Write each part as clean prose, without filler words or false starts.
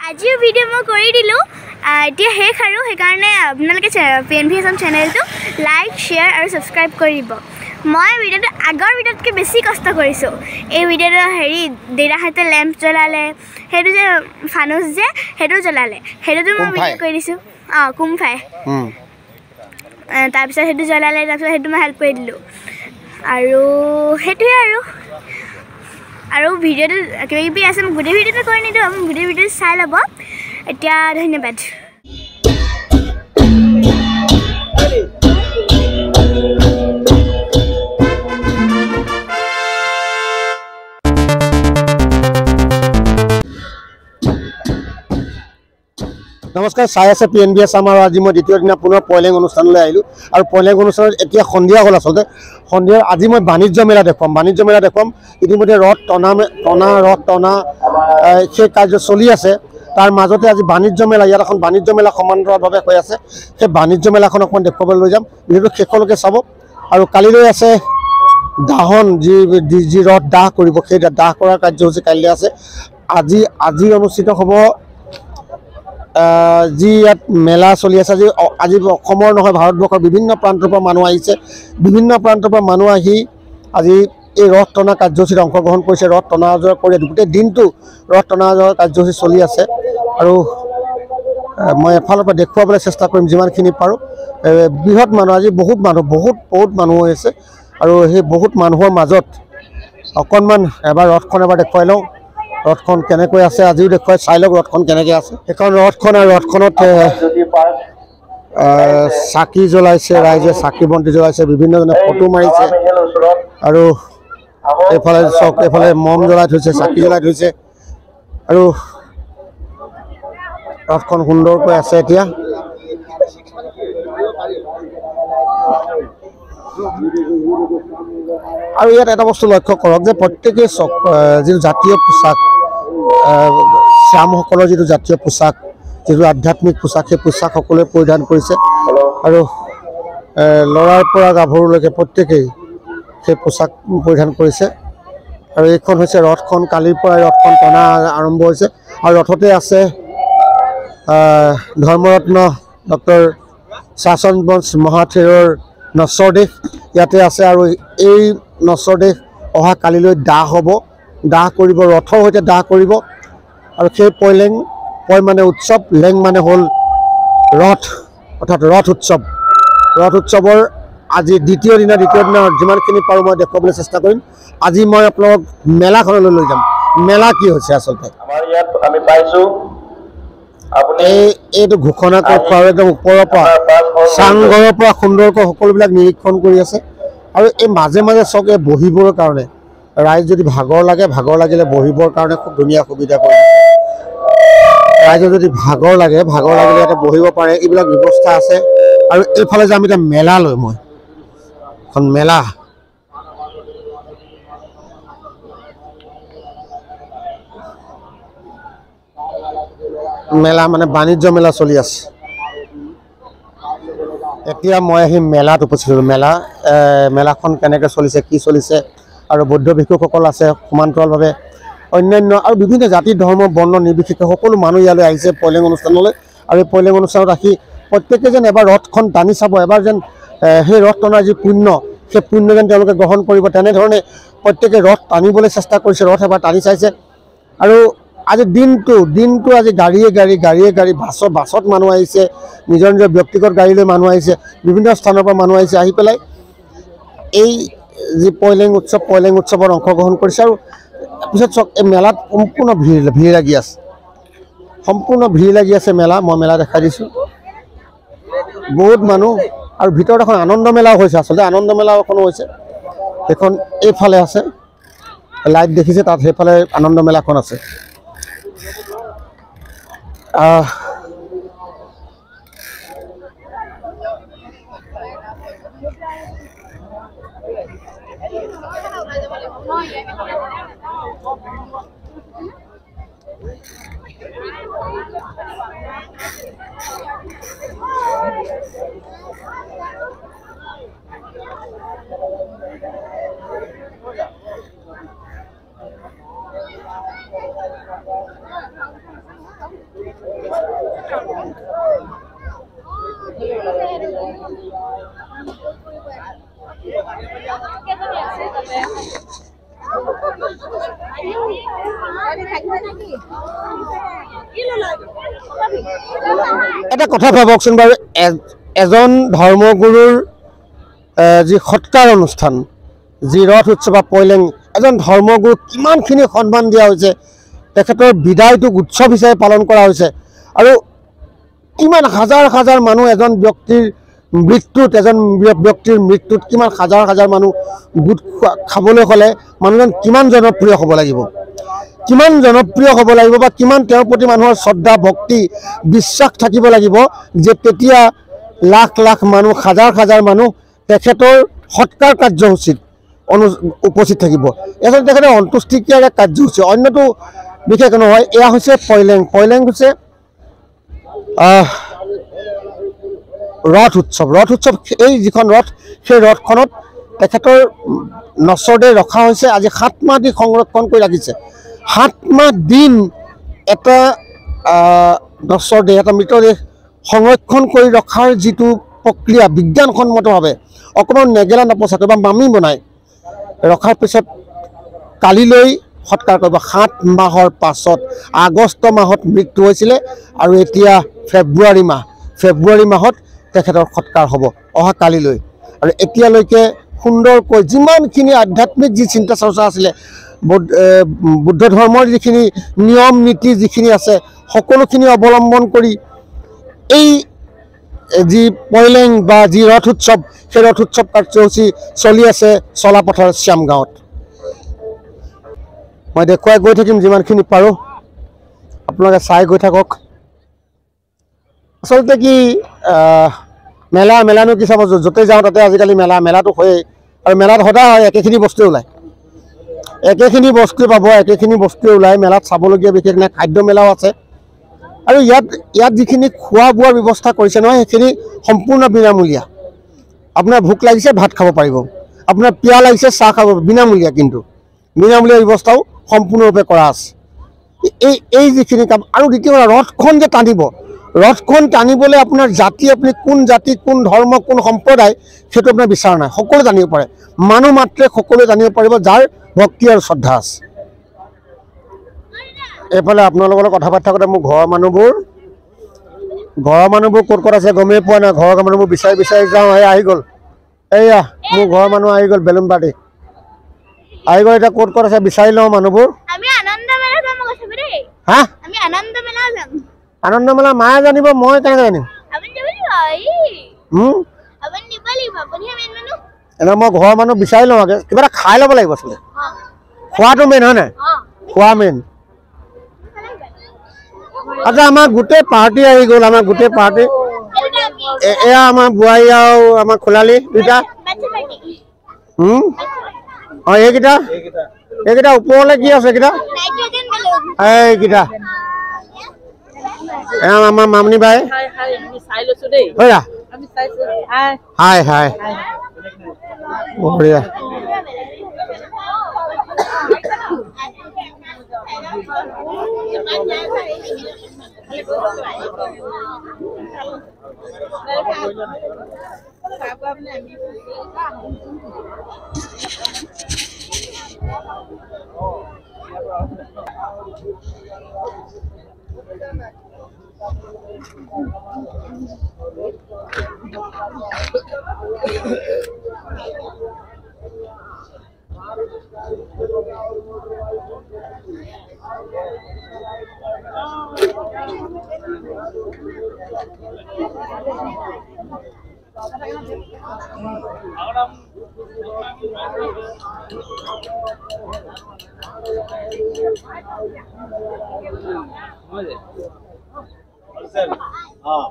আজিও ভিডিও মই কৰি দিলো এতিয়া শেষ আৰু সেইকাৰণে আপোনালোকে PNV Assam চেনেলটো লাইক শ্বেয়াৰ আৰু সাবস্ক্ৰাইব কৰিব মই ভিডিওটো আগৰ ভিডিওতকৈ বেছি কষ্ট কৰিছো এই ভিডিওটো হেৰি দেৰাহাতে লেম্প জ্বলালে হেতু যে ফানুস যে হেতু জ্বলালে হেতুটো মই ভিডিও কৰি দিছো কুমফাই তাৰ পিছত হেতু জ্বলালে তাৰ পিছত হেতু মই হেল্প কৰি দিলো আৰু হেতুৱে আৰু ভিডিওটো কিবি আছে মই গুডি ভিডিওটো কৰি নিদিও আপুনি গুডি ভিডিও চাই ল'ব এতিয়া ধন্যবাদ নমস্কাৰ চাই আছে PNV Assam আৰু আজি মই দ্বিতীয় দিনা পুনৰ পয়লেং অনুষ্ঠানলৈ আহিলোঁ আৰু পয়লেং অনুষ্ঠানত এতিয়া সন্ধিয়া হ'ল আচলতে সন্ধিয়া আজি মই বাণিজ্য মেলা দেখুৱাম ইতিমধ্যে ৰথ টনা সেই কাৰ্য চলি আছে তাৰ মাজতে আজি বাণিজ্য মেলা ইয়াত এখন বাণিজ্য মেলা সমান্তৰালভাৱে হৈ আছে সেই বাণিজ্য মেলাখন অকণমান দেখুৱাবলৈ লৈ যাম ভিডিঅ'টো শেষলৈকে চাব আৰু কালিলৈ আছে দাহন যি ৰথ দাহ কৰিব সেই দাহ কৰাৰ কাৰ্যসূচী কাইলৈ আছে আজি অনুষ্ঠিত হ'ব যি ইয়াত মেলা চলি আছে আজি অসমৰ নহয় ভাৰতবৰ্ষৰ বিভিন্ন প্ৰান্তৰ পৰা মানুহ আহিছে বিভিন্ন প্ৰান্তৰ পৰা মানুহ আহি আজি এই ৰথ টনা কাৰ্যসূচীত অংশগ্ৰহণ কৰিছে ৰথ টনা আজোৰা কৰি গোটেই দিনটো ৰথ টনা আজোৰা কাৰ্যসূচী চলি আছে আৰু মই এফালৰ পৰা দেখুৱাবলৈ চেষ্টা কৰিম যিমানখিনি পাৰোঁ বৃহৎ মানুহ আজি বহুত মানুহ হৈ আছে আৰু সেই বহুত মানুহৰ মাজত অকণমান এবাৰ ৰথখন এবাৰ দেখুৱাই লওঁ ৰথখন কেনেকৈ আছে আজিও দেখুৱাই চাই লওক ৰথখন কেনেকৈ আছে এখন ৰথখন আৰু ৰথখনত চাকি জ্বলাইছে ৰাইজে চাকি বন্তি জ্বলাইছে বিভিন্নজনে ফটো মাৰিছে আৰু এইফালে মম জ্বলাই থৈছে চাকি জ্বলাই থৈছে আৰু ৰথখন সুন্দৰকৈ আছে এতিয়া আৰু ইয়াত এটা বস্তু লক্ষ্য কৰক যে প্ৰত্যেকেই যিটো জাতীয় পোছাক শ্যামসকলৰ যিটো জাতীয় পোছাক যিটো আধ্যাত্মিক পোছাক সেই পোছাক সকলোৱে পৰিধান কৰিছে আৰু ল'ৰাৰ পৰা গাভৰুলৈকে প্ৰত্যেকেই সেই পোছাক পৰিধান কৰিছে আৰু এইখন হৈছে ৰথখন কালিৰ পৰাই ৰথখন টনা আৰম্ভ হৈছে আৰু ৰথতে আছে ধৰ্মৰত্ন ডক্টৰ শাসন বংশ মহাথেৰৰ নশ্বৰদেশ ইয়াতে আছে আৰু এই নশ্বৰদেশ অহা কালিলৈ দাহ হ'ব দাহ কৰিব ৰথৰ সৈতে দাহ কৰিব আৰু সেই পয় মানে উৎসৱ লেং মানে হ'ল ৰথ অৰ্থাৎ ৰথ উৎসৱৰ আজি দ্বিতীয় দিনা যিমানখিনি পাৰোঁ মই দেখুৱাবলৈ চেষ্টা কৰিম আজি মই আপোনালোকক মেলাখনলৈ লৈ যাম মেলা কি হৈছে আচলতে আমাৰ ইয়াত আমি পাইছোঁ এইটো ঘোষণা কৰা একদম ওপৰৰ পৰা চাংঘৰৰ পৰা সুন্দৰকৈ সকলোবিলাক নিৰীক্ষণ কৰি আছে আৰু এই মাজে চাওক এই বহিবৰ কাৰণে ৰাইজ যদি ভাগৰ লাগিলে বহিবৰ কাৰণে খুব ধুনীয়া সুবিধা কৰি ৰাইজৰ যদি ভাগৰ লাগিলে ইয়াতে বহিব পাৰে এইবিলাক ব্যৱস্থা আছে আৰু এইফালে যে আমি এতিয়া মেলালৈ মই এখন মেলা মানে বাণিজ্য মেলা চলি আছে এতিয়া মই আহি মেলাত উপস্থিত হ'লোঁ মেলাখন কেনেকৈ চলিছে কি চলিছে আৰু বৌদ্ধ ভিক্ষুকসকল আছে সমান্তৰালভাৱে অন্যান্য আৰু বিভিন্ন জাতি ধৰ্ম বৰ্ণ নিৰ্বিশেষে সকলো মানুহ ইয়ালৈ আহিছে পয়লেং অনুষ্ঠানলৈ আৰু এই পয়লেং অনুষ্ঠানত আহি প্ৰত্যেকে যেন এবাৰ ৰথখন টানি চাব এবাৰ যেন সেই ৰথ টনাৰ যি পুণ্য সেই পুণ্য যেন তেওঁলোকে গ্ৰহণ কৰিব তেনেধৰণে প্ৰত্যেকে ৰথ টানিবলৈ চেষ্টা কৰিছে ৰথ এবাৰ টানি চাইছে আৰু আজি দিনটো আজি গাড়ীয়ে গাড়ী বাছত মানুহ আহিছে নিজৰ ব্যক্তিগত গাড়ী লৈ মানুহ আহিছে বিভিন্ন স্থানৰ পৰা মানুহ আহিছে আহি পেলাই এই যি পয়লেং উৎসৱত অংশগ্ৰহণ কৰিছে আৰু পিছত চাওক এই মেলাত সম্পূৰ্ণ ভিৰ লাগি আছে মই মেলা দেখাই দিছোঁ বহুত মানুহ আৰু ভিতৰত এখন আনন্দ মেলাও হৈছে আচলতে আনন্দ মেলা এখনো হৈছে সেইখন এইফালে আছে লাইট দেখিছে তাত সেইফালে আনন্দ মেলাখন আছে এটা কথা ভাবকচোন বাৰু এজন ধৰ্মগুৰুৰ যি সৎকাৰ অনুষ্ঠান যি ৰথ উৎসৱ বা পৈলেং এজন ধৰ্মগুৰুক কিমানখিনি সন্মান দিয়া হৈছে তেখেতৰ বিদায়টোক উৎসৱ হিচাপে পালন কৰা হৈছে আৰু কিমান হাজাৰ হাজাৰ মানুহ এজন ব্যক্তিৰ মৃত্যুত কিমান হাজাৰ হাজাৰ মানুহ গোট খাবলৈ হ'লে মানুহজন কিমান জনপ্ৰিয় হ'ব লাগিব বা কিমান তেওঁৰ প্ৰতি মানুহৰ শ্ৰদ্ধা ভক্তি বিশ্বাস থাকিব লাগিব যে তেতিয়া লাখ লাখ মানুহ হাজাৰ হাজাৰ মানুহ তেখেতৰ সৎকাৰ কাৰ্যসূচীত উপস্থিত থাকিব এজন তেখেতৰ অন্ত্যেষ্টিক্ৰিয়াৰ এক কাৰ্যসূচী অন্যটো বিশেষ নহয় এয়া হৈছে পৈলেং হৈছে ৰথ উৎসৱ এই যিখন ৰথ সেই ৰথখনত তেখেতৰ নচৰদেহ ৰখা হৈছে আজি 7 মাহ দিন সংৰক্ষণ কৰি ৰাখিছে 7 মাহ দিন এটা নচৰদেহ এটা মৃতদেহ সংৰক্ষণ কৰি ৰখাৰ যিটো প্ৰক্ৰিয়া বিজ্ঞানসন্মতভাৱে অকণমান নেগেলা নপচাকৈ বা মামি বনাই ৰখাৰ পিছত কালিলৈ সৎকাৰ কৰিব 7 মাহৰ পাছত আগষ্ট মাহত মৃত্যু হৈছিলে আৰু এতিয়া ফেব্ৰুৱাৰী মাহত তেখেতৰ সৎকাৰ হ'ব অহা কালিলৈ আৰু এতিয়ালৈকে সুন্দৰকৈ যিমানখিনি আধ্যাত্মিক যি চিন্তা চৰ্চা আছিলে বুদ্ধ ধৰ্মৰ যিখিনি নিয়ম নীতি যিখিনি আছে সকলোখিনি অৱলম্বন কৰি এই যি পৈলেং বা যি ৰথ উৎসৱ সেই ৰথ উৎসৱ কাৰ্যসূচী চলি আছে চলাপথাৰ শ্যামগাঁৱত মই দেখুৱাই গৈ থাকিম যিমানখিনি পাৰোঁ আপোনালোকে চাই গৈ থাকক আচলতে কি মেলানো কি চাব য'তে যাওঁ তাতে আজিকালি মেলাটো হয়েই আৰু মেলাত সদায় হয় একেখিনি বস্তুৱে ওলায় একেখিনি বস্তুৱে পাব একেখিনি বস্তুৱে ওলায় মেলাত চাবলগীয়া বিশেষ নাই খাদ্য মেলাও আছে আৰু ইয়াত যিখিনি খোৱা বোৱাৰ ব্যৱস্থা কৰিছে নহয় সেইখিনি সম্পূৰ্ণ বিনামূলীয়া আপোনাৰ ভোক লাগিছে ভাত খাব পাৰিব আপোনাৰ পিয়াহ লাগিছে চাহ খাব বিনামূলীয়া কিন্তু বিনামূলীয়া ব্যৱস্থাও সম্পূৰ্ণৰূপে কৰা আছে এই যিখিনি কাম আৰু দ্বিতীয় ৰথখন যে ৰথখন টানিবলৈ আপোনাৰ আপুনি কোন জাতি কোন ধৰ্ম কোন সম্প্ৰদায় সেইটো আপোনাৰ বিচাৰ নাই সকলোৱে জানিব পাৰে মানুহ মাত্ৰে সকলোৱে জানিব পাৰিব যাৰ ভক্তি আৰু শ্ৰদ্ধা আছে এইফালে আপোনালোকৰ লগত কথা পাতি থাকোঁতে মোৰ ঘৰৰ মানুহবোৰ ক'ত আছে গমেই পোৱা নাই ঘৰৰ মানুহবোৰ বিচাৰি যাওঁ আহি গ'ল এয়া মোৰ ঘৰৰ মানুহ আহি গ'ল বেলুন পাৰ্টি আহি গ'ল এতিয়া ক'ত আছে বিচাৰি লওঁ মানুহবোৰ হা আনন্দ মেলা মায়ে জানিব মই কেনেকৈ জানিম এনে মই ঘৰৰ মানুহ বিচাৰি লওঁ আগে কিবা এটা খাই ল'ব লাগিব আচলতে খোৱাটো মেইন হয় নাই খোৱা মেইন আচ্ছা আমাৰ গোটেই পাৰ্টি আহি গ'ল এয়া আমাৰ বোৱাৰী আৰু আমাৰ খোলালি দুইটা এইকেইটা ওপৰলৈ কি আছে এইকেইটা আমাৰ মামনি বাই হাই বঢ়িয়া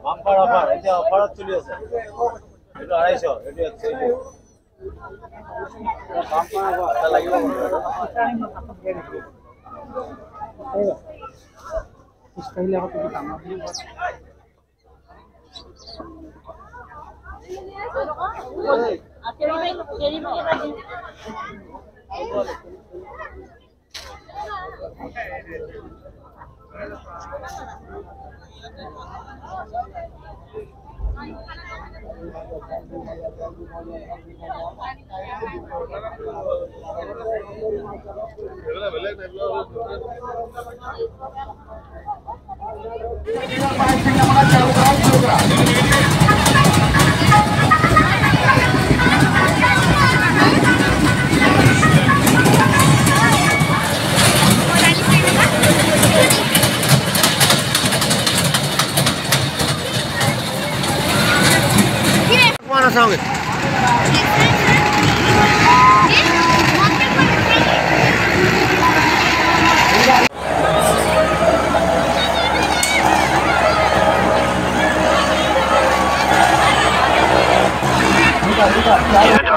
বাম্পাৰ অফাৰ এতিয়া অফাৰত চলি আছে এইটো 250 এইটো 100 বাম্পাৰ অফাৰ এটা লাগিব ইস্তাইলে আকৌ তুমি কাম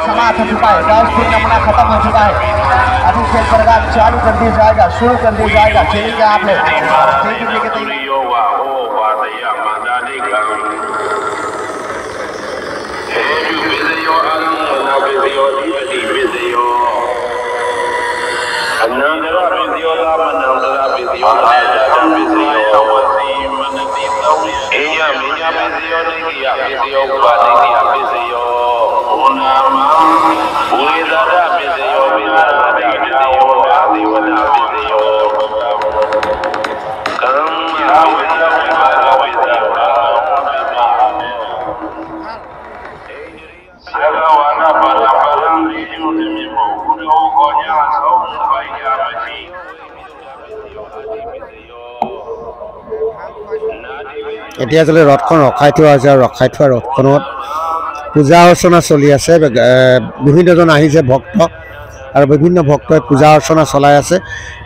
समाप्त हो चुका है। 10 फुट नमूना खत्म हो चुका है। अभी खेल प्रकार चालू कर दिया जाएगा, शुरू कर दिया जाएगा। चलिए आप लोग এতিয়া আসলে ৰথখন ৰখাই থোৱা আছে আৰু ৰখাই থোৱা ৰথখনত পূজা অৰ্চনা চলি আছে। বিভিন্নজন আহিছে ভক্ত আৰু বিভিন্ন ভক্তই পূজা অৰ্চনা চলাই আছে।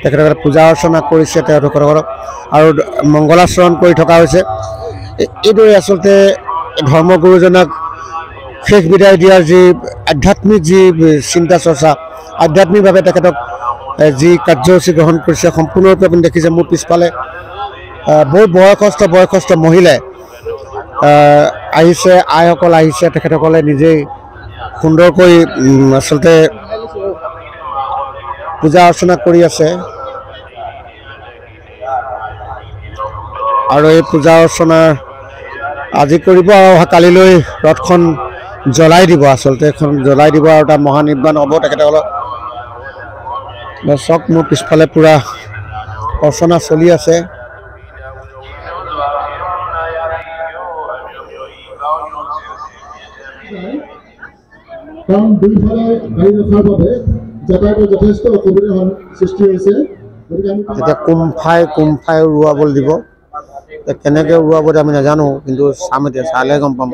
তেখেতসকলে পূজা অৰ্চনা কৰিছে তেওঁলোকৰ আৰু মংগলাচৰণ কৰি থকা হৈছে। এইদৰে আচলতে ধৰ্মগুৰুজনক শেষ বিদায় দিয়াৰ যি আধ্যাত্মিক যি চিন্তা চৰ্চা, আধ্যাত্মিকভাৱে তেখেতক যি কাৰ্যসূচী গ্ৰহণ কৰিছে সম্পূৰ্ণৰূপে আপুনি দেখিছে। মোৰ পিছফালে বহুত বয়সস্থ মহিলাই আহিছে, আইসকল আহিছে। তেখেতসকলে নিজেই সুন্দৰকৈ আচলতে পূজা অৰ্চনা কৰি আছে আৰু এই পূজা অৰ্চনা আজি কৰিব আৰু অহা কালিলৈ ৰথখন জ্বলাই দিব। আচলতে এখন জ্বলাই দিব আৰু এটা মহানিৰ্বাণ হ'ব তেখেতসকলৰ। চক মোৰ পিছফালে পূৰা অৰ্চনা চলি আছে। কাৰণ দুইফালে গাড়ী ৰখাৰ বাবে যাতায়াতৰ যথেষ্ট অসুবিধাৰ সৃষ্টি হৈছে। এতিয়া কোমফাই উৰুৱাবলৈ দিব। কেনেকৈ উৰুৱাব আমি নাজানো, কিন্তু চাম এতিয়া, চালে গম পাম।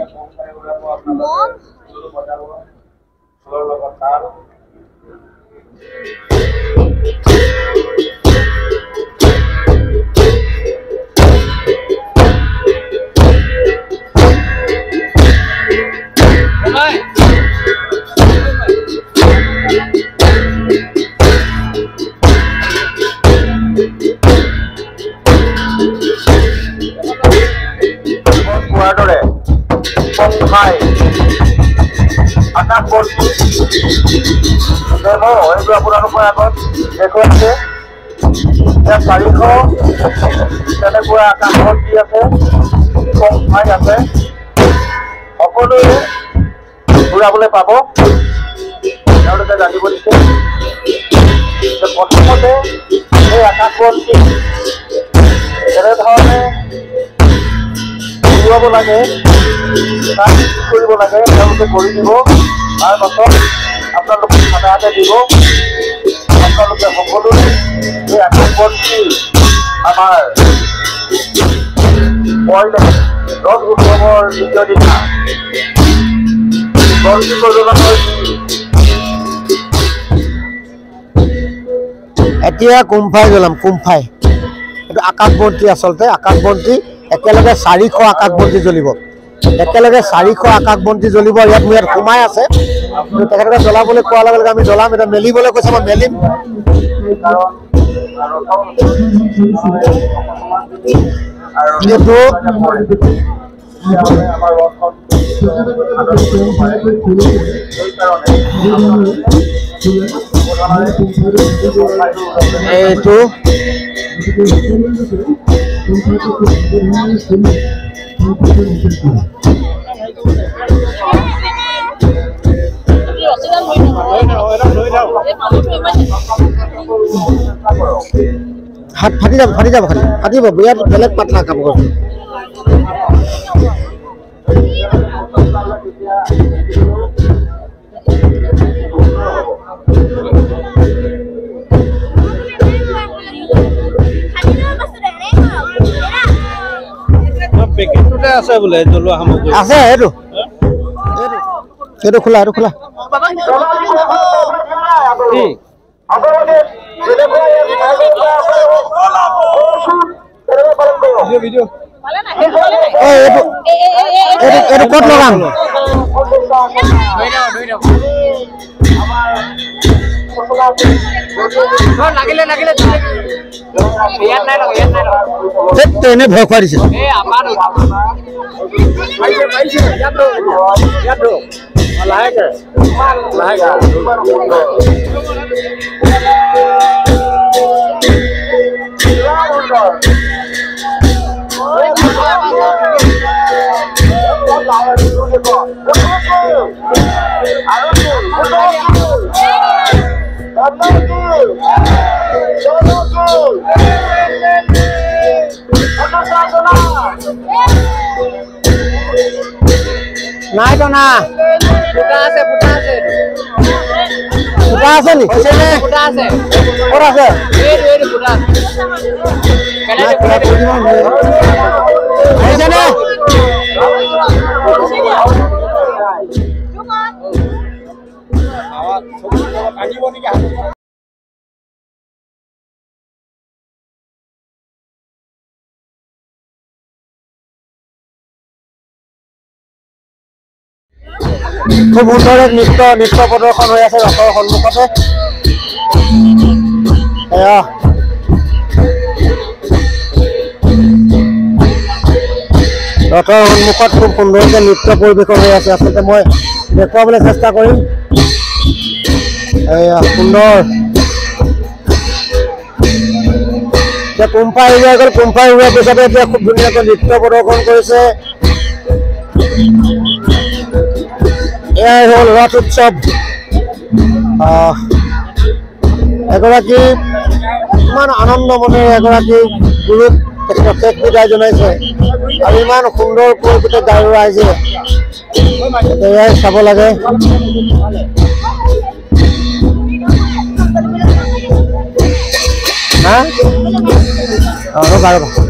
আপোনালোকৰ আগত দেখুৱাইছে 400 তেনেকুৱা আকাশত দি আছে, কম ঠাই আছে, সকলোৱে ঘূৰাবলৈ পাব। তেওঁলোকে জানিব দিছে প্ৰথমতে এই আকাশবন্তি কেনেধৰণে ঘূৰাব লাগে, তাক কি কৰিব লাগে তেওঁলোকে কৰি দিব। তাৰ পাছত আপোনালোকে সাধাৰণতে দিব। আপোনালোকে সকলোৱে এই আকাশবন্তি আমাৰ পইলে ৰথ উৎসৱৰ দ্বিতীয় দিনা বন্তি প্ৰজ্বলন হৈছে। এতিয়া কোমফাই জ্বলাম। কোমফাই এইটো আকাশবন্তি। আচলতে আকাশবন্তি একেলগে 400 আকাশবন্তি জ্বলিব। একেলগে 400 আকাশবন্তি জ্বলিব। ইয়াত মোৰ ইয়াত সোমাই আছে। তেখেতলোকে জ্বলাবলৈ কোৱাৰ লগে লগে আমি জ্বলাম। এতিয়া মেলিবলৈ কৈছে, মই মেলিম। এইটো হাত ফাটি যাব খালি, ফাটিব। ইয়াত বেলেগ পাতলা কাপোৰ। পেকেটটোতে আছে বোলে জ্বলোৱা সামগ্ৰী আছে এইটো খোলা ভিডিঅ এইটো ক'ত লগাম এনে ভয় খুৱাই দিছে নাই তো না ফুটা আছে নি ফুটা আছে ক'ত আছে খুব সুন্দৰ এক নৃত্য প্ৰদৰ্শন হৈ আছে ৰথৰ সন্মুখতে ৰথৰ সন্মুখত খুব সুন্দৰকৈ নৃত্য পৰিৱেশন হৈ আছে আচলতে মই দেখুৱাবলৈ চেষ্টা কৰিম সুন্দৰ এতিয়া কুম্ফা এৰিয়া গ'ল কুম্ফা এৰিয়াৰ পিছতে এতিয়া খুব ধুনীয়াকৈ নৃত্য প্ৰদৰ্শন কৰিছে এয়াই হ'ল ৰথ উৎসৱ এগৰাকী ইমান আনন্দ মনেৰে এগৰাকী গুৰুক তেখেতক শেষ বিদায় জনাইছে আৰু ইমান সুন্দৰকৈ গোটেই গাঁৱৰ ৰাইজে এয়াই চাব লাগে ৰ'বা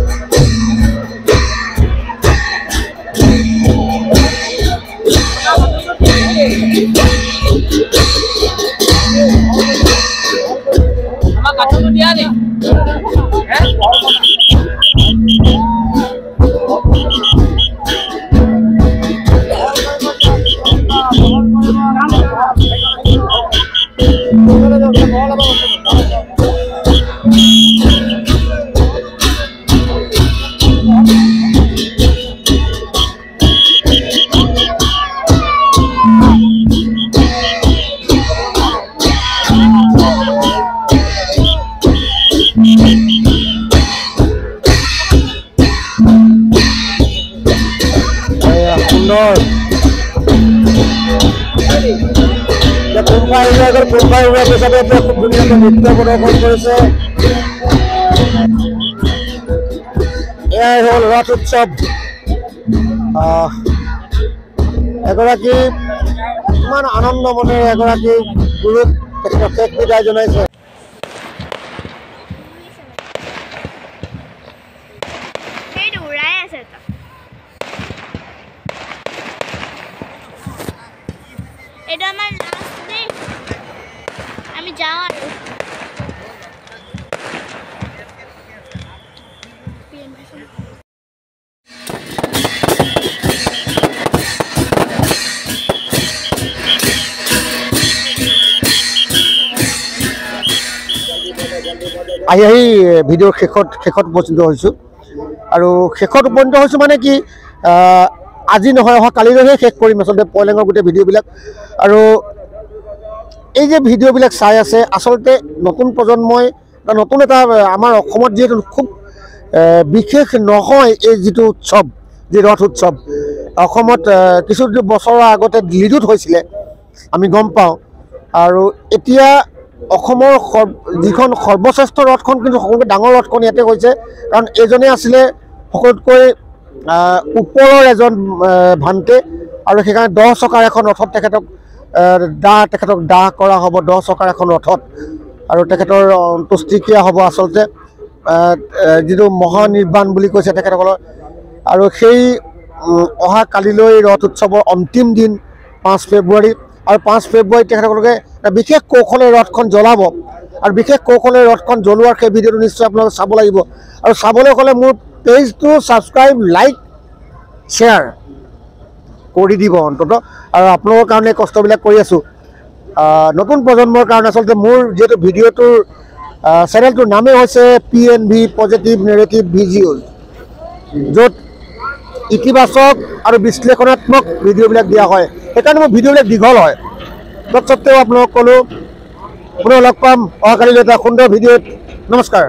কুম্ফা এৰিয়াৰ পিছতে এতিয়া খুব ধুনীয়াকৈ নৃত্য প্ৰদৰ্শন কৰিছে এয়াই হ'ল ৰথ উৎসৱ এগৰাকী ইমান আনন্দ মনেৰে এগৰাকী গুৰুক তেখেতক শেষ বিদায় জনাইছে এটা আমাৰ লাস্ট ডে আমি যাওয়াৰ আহি ভিডিঅ'ৰ শেষত উপস্থিত হৈছোঁ আৰু শেষত উপনীত হৈছোঁ মানে কি আজি নহয় অহা কালিলৈহে শেষ কৰিম আচলতে পয়লেঙৰ গোটেই ভিডিঅ'বিলাক আৰু এই যে ভিডিঅ'বিলাক চাই আছে আচলতে নতুন প্ৰজন্মই বা নতুন এটা আমাৰ অসমত যিহেতু খুব বিশেষ নহয় এই যিটো উৎসৱ যি ৰথ উৎসৱ অসমত কিছু বছৰৰ আগতে দিল্লীত হৈছিলে আমি গম পাওঁ আৰু এতিয়া অসমৰ যিখন সৰ্বশ্ৰেষ্ঠ ৰথখন কিন্তু সকলোতকৈ ডাঙৰ ৰথখন ইয়াতে হৈছে কাৰণ এইজনে আছিলে সকলোতকৈ ওপৰৰ এজন ভান্তে আৰু সেইকাৰণে 10 চকাৰ এখন ৰথত তেখেতক দাহ কৰা হ'ব 10 চকাৰ এখন ৰথত আৰু তেখেতৰ অন্ত্যেষ্টিক্ৰিয়া হ'ব আচলতে যিটো মহানিৰ্বাণ বুলি কৈছে তেখেতসকলৰ আৰু সেই অহা কালিলৈ ৰথ উৎসৱৰ অন্তিম দিন 5 ফেব্ৰুৱাৰী আৰু 5 ফেব্ৰুৱাৰীত তেখেতসকলে বিশেষ কৌশলে ৰথখন জ্বলাব আৰু বিশেষ কৌশলে ৰথখন জ্বলোৱাৰ সেই ভিডিঅ'টো নিশ্চয় আপোনালোকে চাব লাগিব আৰু চাবলৈ হ'লে মোৰ পেজটো ছাবস্ক্ৰাইব লাইক শ্বেয়াৰ কৰি দিব অন্ততঃ আৰু আপোনালোকৰ কাৰণে কষ্টবিলাক কৰি আছোঁ নতুন প্ৰজন্মৰ কাৰণে আচলতে মোৰ যিহেতু ভিডিঅ'টোৰ চেনেলটোৰ নামেই হৈছে PNV পজিটিভ নেৰেটিভ ভিডিঅ'জ য'ত ইতিবাচক আৰু বিশ্লেষণাত্মক ভিডিঅ'বিলাক দিয়া হয় সেইকাৰণে মোৰ ভিডিঅ'বিলাক দীঘল হয় তৎসত্ত্বেও আপোনালোক ক'লোঁ পুনৰ লগ পাম অহাকালিলৈ এটা সুন্দৰ ভিডিঅ'ত নমস্কাৰ